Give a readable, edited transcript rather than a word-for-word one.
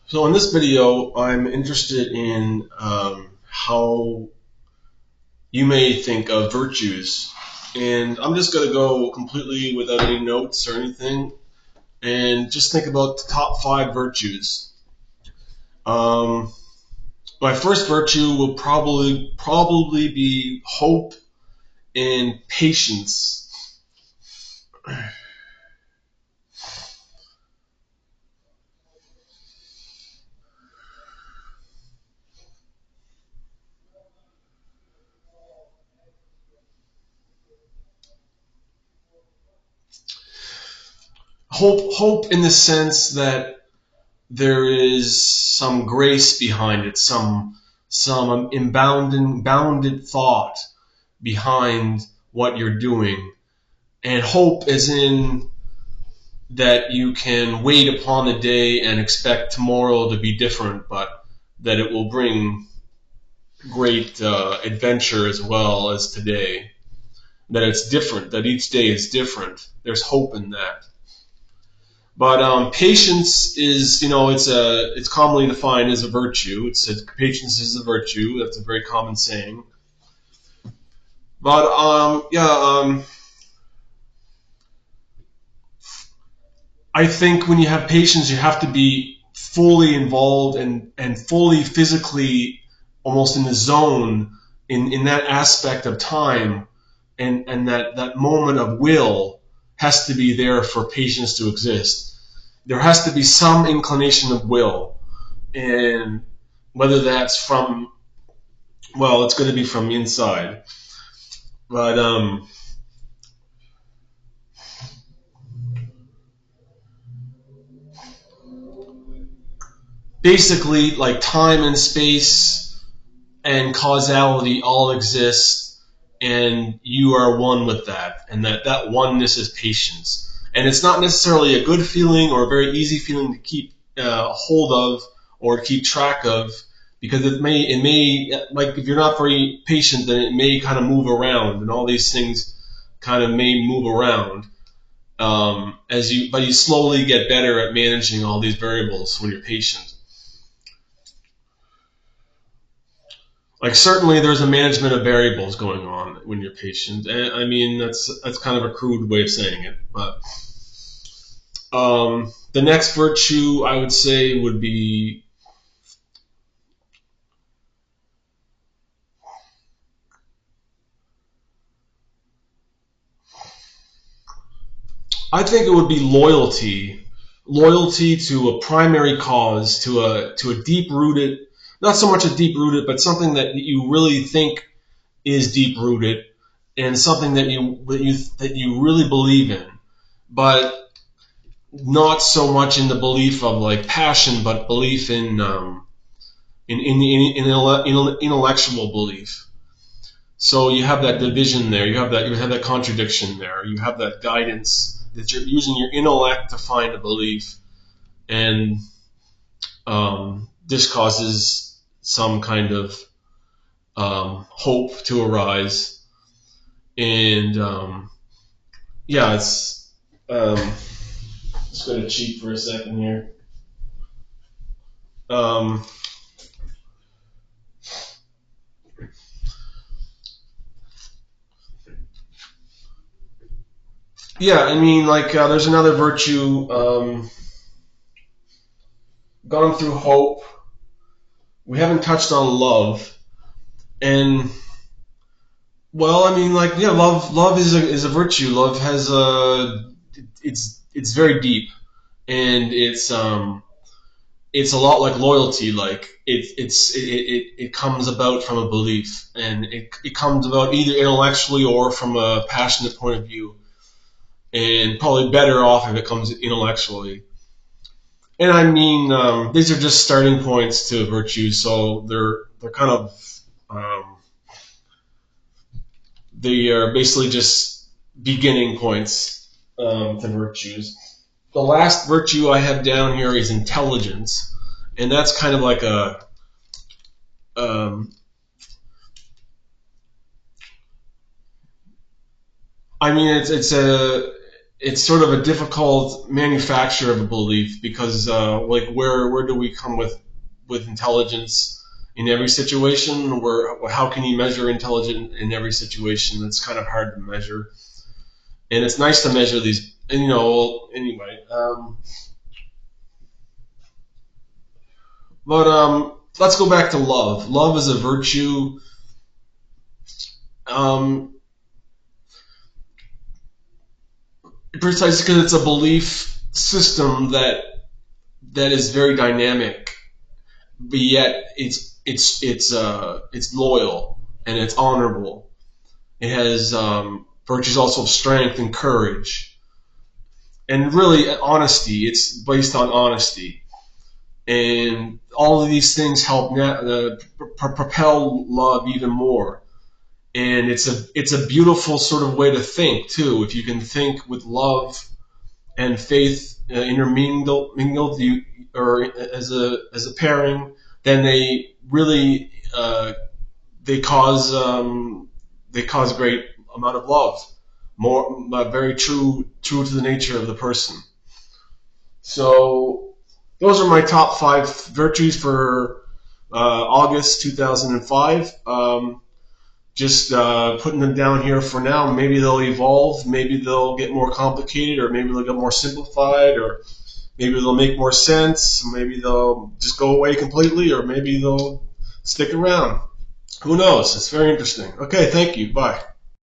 So in this video, I'm interested in how you may think of virtues. And I'm just going to go completely without any notes or anything and just think about the top five virtues. Um, my first virtue will probably be hope and patience. Hope in the sense that there is some grace behind it, some bounded thought behind what you're doing. And hope as in that you can wait upon the day and expect tomorrow to be different, but that it will bring great adventure as well as today. That it's different, that each day is different. There's hope in that. But patience is, it's commonly defined as a virtue. Patience is a virtue. That's a very common saying. But I think when you have patience, you have to be fully involved and fully physically almost in the zone in that aspect of time, and that moment of will has to be there for patience to exist. There has to be some inclination of will, and whether that's from, well, it's going to be from inside. But basically, like time and space and causality all exist, and you are one with that, and that oneness is patience. And it's not necessarily a good feeling or a very easy feeling to keep hold of or keep track of, because it may like if you're not very patient, then it may kind of move around, and all these things kind of may move around but you slowly get better at managing all these variables when you're patient. Like certainly there's a management of variables going on when you're patient. And I mean that's kind of a crude way of saying it, but the next virtue I would say would be, I think it would be loyalty. Loyalty to a primary cause, to a deep rooted, not so much a deep rooted, but something that you really think is deep rooted, and something that you really believe in, but not so much in the belief of like passion, but belief in intellectual belief. So you have that division there. You have that contradiction there. You have that guidance that you're using your intellect to find a belief, and this causes some kind of hope to arise. And yeah, it's just going to cheat for a second here. Um, yeah, I mean, like there's another virtue. Gone through hope. We haven't touched on love, and well, I mean, like yeah, love is a virtue. Love has it's very deep, and it's a lot like loyalty. Like it comes about from a belief, and it comes about either intellectually or from a passionate point of view, and probably better off if it comes intellectually. And I mean, these are just starting points to virtue, so they're kind of they are basically just beginning points to virtues. The last virtue I have down here is intelligence, and that's kind of like a um, I mean, it's a it's sort of a difficult manufacture of a belief because like where do we come with intelligence in every situation? Where how can you measure intelligence in every situation? It's kind of hard to measure, and it's nice to measure these. And, anyway. But let's go back to love. Love is a virtue. Um, Precisely because it's a belief system that is very dynamic, but yet it's loyal and it's honorable. It has virtues also of strength and courage, and really honesty. It's based on honesty, and all of these things help propel love even more. And it's a beautiful sort of way to think too. If you can think with love and faith intermingled, or as a pairing, then they really they cause great amount of love, more very true to the nature of the person. So those are my top 5 virtues for August 2005. Just putting them down here for now. Maybe they'll evolve. Maybe they'll get more complicated, or maybe they'll get more simplified, or maybe they'll make more sense. Maybe they'll just go away completely, or maybe they'll stick around. Who knows? It's very interesting. Okay, thank you. Bye.